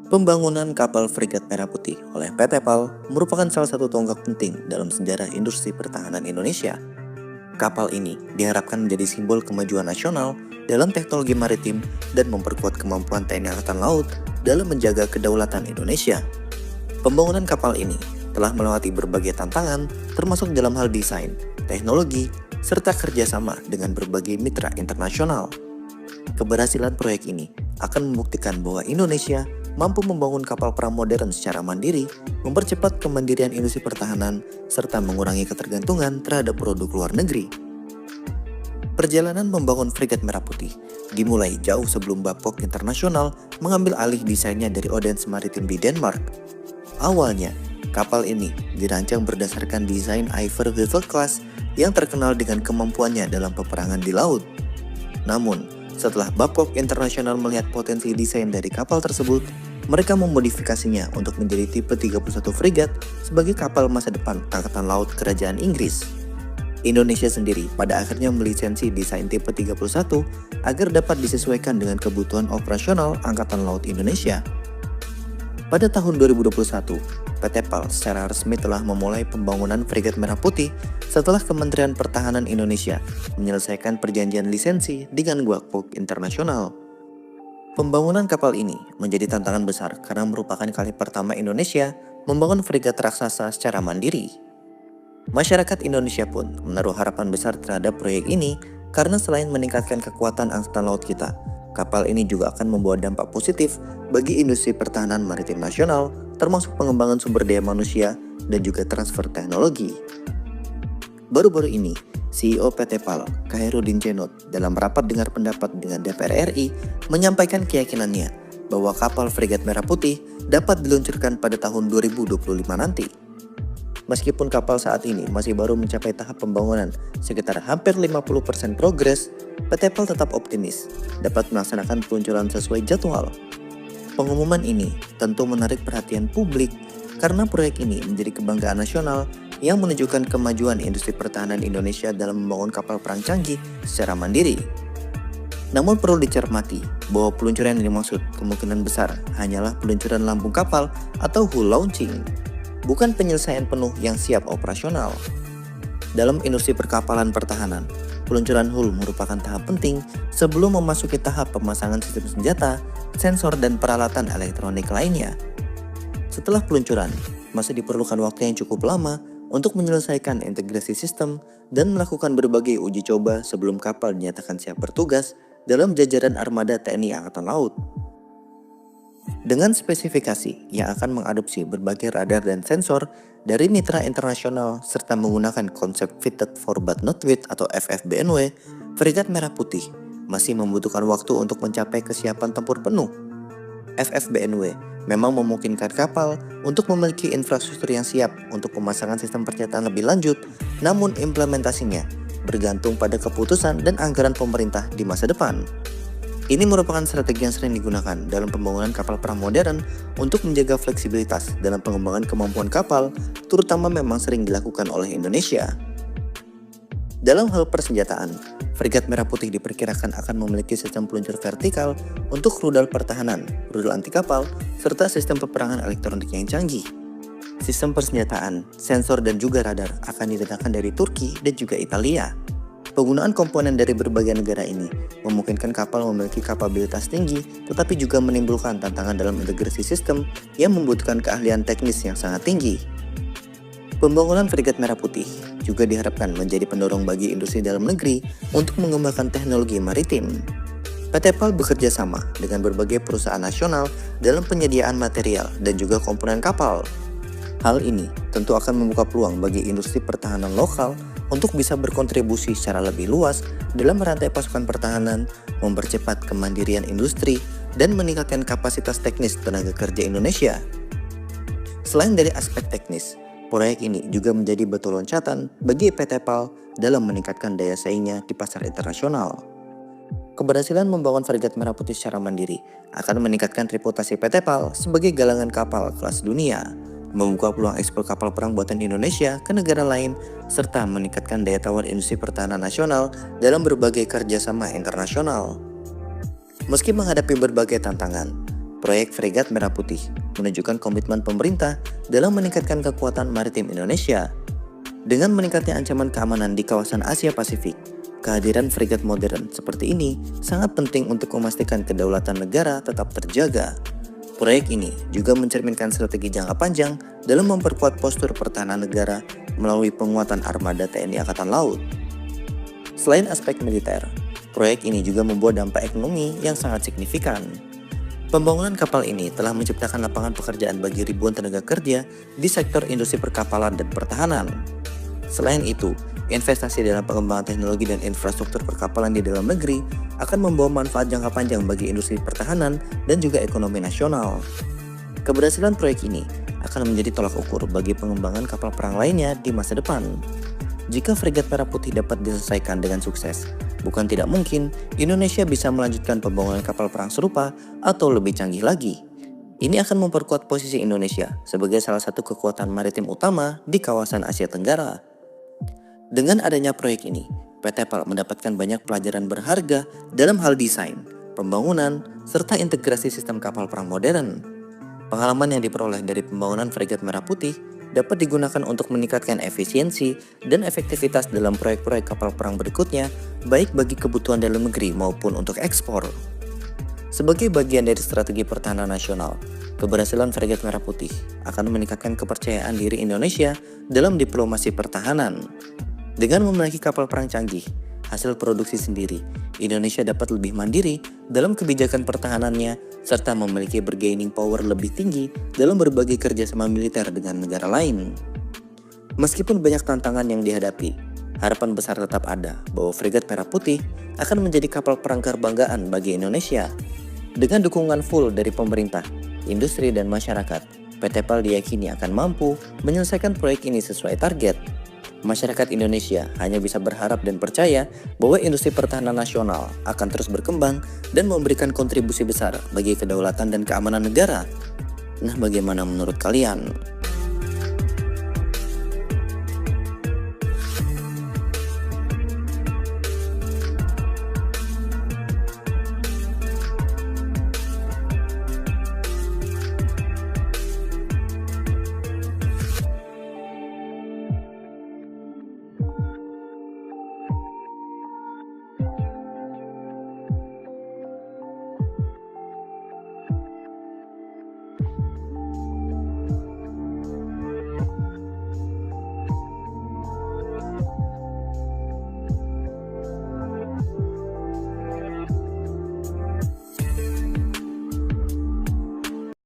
Pembangunan kapal Fregat Merah Putih oleh PT PAL merupakan salah satu tonggak penting dalam sejarah industri pertahanan Indonesia. Kapal ini diharapkan menjadi simbol kemajuan nasional dalam teknologi maritim dan memperkuat kemampuan TNI Angkatan Laut dalam menjaga kedaulatan Indonesia. Pembangunan kapal ini telah melewati berbagai tantangan, termasuk dalam hal desain, teknologi, serta kerjasama dengan berbagai mitra internasional. Keberhasilan proyek ini akan membuktikan bahwa Indonesia mampu membangun kapal perang modern secara mandiri, mempercepat kemandirian industri pertahanan, serta mengurangi ketergantungan terhadap produk luar negeri. Perjalanan membangun Fregat Merah Putih dimulai jauh sebelum Babcock Internasional mengambil alih desainnya dari Odense Maritime di Denmark. Awalnya, kapal ini dirancang berdasarkan desain Iver Hoover Class yang terkenal dengan kemampuannya dalam peperangan di laut. Namun, setelah Babcock Internasional melihat potensi desain dari kapal tersebut, mereka memodifikasinya untuk menjadi tipe 31 Fregat sebagai kapal masa depan Angkatan Laut Kerajaan Inggris. Indonesia sendiri pada akhirnya melisensi desain tipe 31 agar dapat disesuaikan dengan kebutuhan operasional Angkatan Laut Indonesia. Pada tahun 2021, PT PAL secara resmi telah memulai pembangunan Fregat Merah Putih setelah Kementerian Pertahanan Indonesia menyelesaikan perjanjian lisensi dengan Babcock Internasional. Pembangunan kapal ini menjadi tantangan besar karena merupakan kali pertama Indonesia membangun fregat raksasa secara mandiri. Masyarakat Indonesia pun menaruh harapan besar terhadap proyek ini karena selain meningkatkan kekuatan angkatan laut kita, kapal ini juga akan membawa dampak positif bagi industri pertahanan maritim nasional, termasuk pengembangan sumber daya manusia dan juga transfer teknologi. Baru-baru ini, CEO PT PAL, Khairuddin Djenoot, dalam rapat dengar pendapat dengan DPR RI, menyampaikan keyakinannya bahwa kapal Fregat Merah Putih dapat diluncurkan pada tahun 2025 nanti. Meskipun kapal saat ini masih baru mencapai tahap pembangunan sekitar hampir 50% progres, PT PAL tetap optimis dapat melaksanakan peluncuran sesuai jadwal. Pengumuman ini tentu menarik perhatian publik karena proyek ini menjadi kebanggaan nasional yang menunjukkan kemajuan industri pertahanan Indonesia dalam membangun kapal perang canggih secara mandiri. Namun perlu dicermati bahwa peluncuran yang dimaksud kemungkinan besar hanyalah peluncuran lambung kapal atau hull launching, bukan penyelesaian penuh yang siap operasional. Dalam industri perkapalan pertahanan, peluncuran hull merupakan tahap penting sebelum memasuki tahap pemasangan sistem senjata, sensor, dan peralatan elektronik lainnya. Setelah peluncuran, masih diperlukan waktu yang cukup lama untuk menyelesaikan integrasi sistem dan melakukan berbagai uji coba sebelum kapal dinyatakan siap bertugas dalam jajaran armada TNI Angkatan Laut. Dengan spesifikasi yang akan mengadopsi berbagai radar dan sensor dari mitra internasional serta menggunakan konsep Fitted for but not with atau FFBNW, Fregat Merah Putih masih membutuhkan waktu untuk mencapai kesiapan tempur penuh. FFBNW memang memungkinkan kapal untuk memiliki infrastruktur yang siap untuk pemasangan sistem persenjataan lebih lanjut, namun implementasinya bergantung pada keputusan dan anggaran pemerintah di masa depan. Ini merupakan strategi yang sering digunakan dalam pembangunan kapal perang modern untuk menjaga fleksibilitas dalam pengembangan kemampuan kapal, terutama memang sering dilakukan oleh Indonesia. Dalam hal persenjataan, Fregat Merah Putih diperkirakan akan memiliki sistem peluncur vertikal untuk rudal pertahanan, rudal anti kapal, serta sistem peperangan elektronik yang canggih. Sistem persenjataan, sensor, dan juga radar akan didatangkan dari Turki dan juga Italia. Penggunaan komponen dari berbagai negara ini memungkinkan kapal memiliki kapabilitas tinggi, tetapi juga menimbulkan tantangan dalam integrasi sistem yang membutuhkan keahlian teknis yang sangat tinggi. Pembangunan Fregat Merah Putih juga diharapkan menjadi pendorong bagi industri dalam negeri untuk mengembangkan teknologi maritim. PT PAL bekerja sama dengan berbagai perusahaan nasional dalam penyediaan material dan juga komponen kapal. Hal ini tentu akan membuka peluang bagi industri pertahanan lokal untuk bisa berkontribusi secara lebih luas dalam rantai pasukan pertahanan, mempercepat kemandirian industri, dan meningkatkan kapasitas teknis tenaga kerja Indonesia. Selain dari aspek teknis, proyek ini juga menjadi batu loncatan bagi PT PAL dalam meningkatkan daya saingnya di pasar internasional. Keberhasilan membangun Fregat Merah Putih secara mandiri akan meningkatkan reputasi PT PAL sebagai galangan kapal kelas dunia, membuka peluang ekspor kapal perang buatan Indonesia ke negara lain, serta meningkatkan daya tawar industri pertahanan nasional dalam berbagai kerjasama internasional. Meski menghadapi berbagai tantangan, Proyek Fregat Merah Putih menunjukkan komitmen pemerintah dalam meningkatkan kekuatan maritim Indonesia. Dengan meningkatnya ancaman keamanan di kawasan Asia Pasifik, kehadiran fregat modern seperti ini sangat penting untuk memastikan kedaulatan negara tetap terjaga. Proyek ini juga mencerminkan strategi jangka panjang dalam memperkuat postur pertahanan negara melalui penguatan armada TNI Angkatan Laut. Selain aspek militer, proyek ini juga membawa dampak ekonomi yang sangat signifikan. Pembangunan kapal ini telah menciptakan lapangan pekerjaan bagi ribuan tenaga kerja di sektor industri perkapalan dan pertahanan. Selain itu, investasi dalam pengembangan teknologi dan infrastruktur perkapalan di dalam negeri akan membawa manfaat jangka panjang bagi industri pertahanan dan juga ekonomi nasional. Keberhasilan proyek ini akan menjadi tolak ukur bagi pengembangan kapal perang lainnya di masa depan. Jika fregat Merah Putih dapat diselesaikan dengan sukses, bukan tidak mungkin Indonesia bisa melanjutkan pembangunan kapal perang serupa atau lebih canggih lagi. Ini akan memperkuat posisi Indonesia sebagai salah satu kekuatan maritim utama di kawasan Asia Tenggara. Dengan adanya proyek ini, PT PAL mendapatkan banyak pelajaran berharga dalam hal desain, pembangunan, serta integrasi sistem kapal perang modern. Pengalaman yang diperoleh dari pembangunan fregat Merah Putih dapat digunakan untuk meningkatkan efisiensi dan efektivitas dalam proyek-proyek kapal perang berikutnya, baik bagi kebutuhan dalam negeri maupun untuk ekspor. Sebagai bagian dari strategi pertahanan nasional, keberhasilan fregat Merah Putih akan meningkatkan kepercayaan diri Indonesia dalam diplomasi pertahanan. Dengan memiliki kapal perang canggih, hasil produksi sendiri, Indonesia dapat lebih mandiri dalam kebijakan pertahanannya serta memiliki bargaining power lebih tinggi dalam berbagai kerjasama militer dengan negara lain. Meskipun banyak tantangan yang dihadapi, harapan besar tetap ada bahwa fregat Merah Putih akan menjadi kapal perang kebanggaan bagi Indonesia. Dengan dukungan full dari pemerintah, industri, dan masyarakat, PT PAL diyakini akan mampu menyelesaikan proyek ini sesuai target. Masyarakat Indonesia hanya bisa berharap dan percaya bahwa industri pertahanan nasional akan terus berkembang dan memberikan kontribusi besar bagi kedaulatan dan keamanan negara. Nah, bagaimana menurut kalian?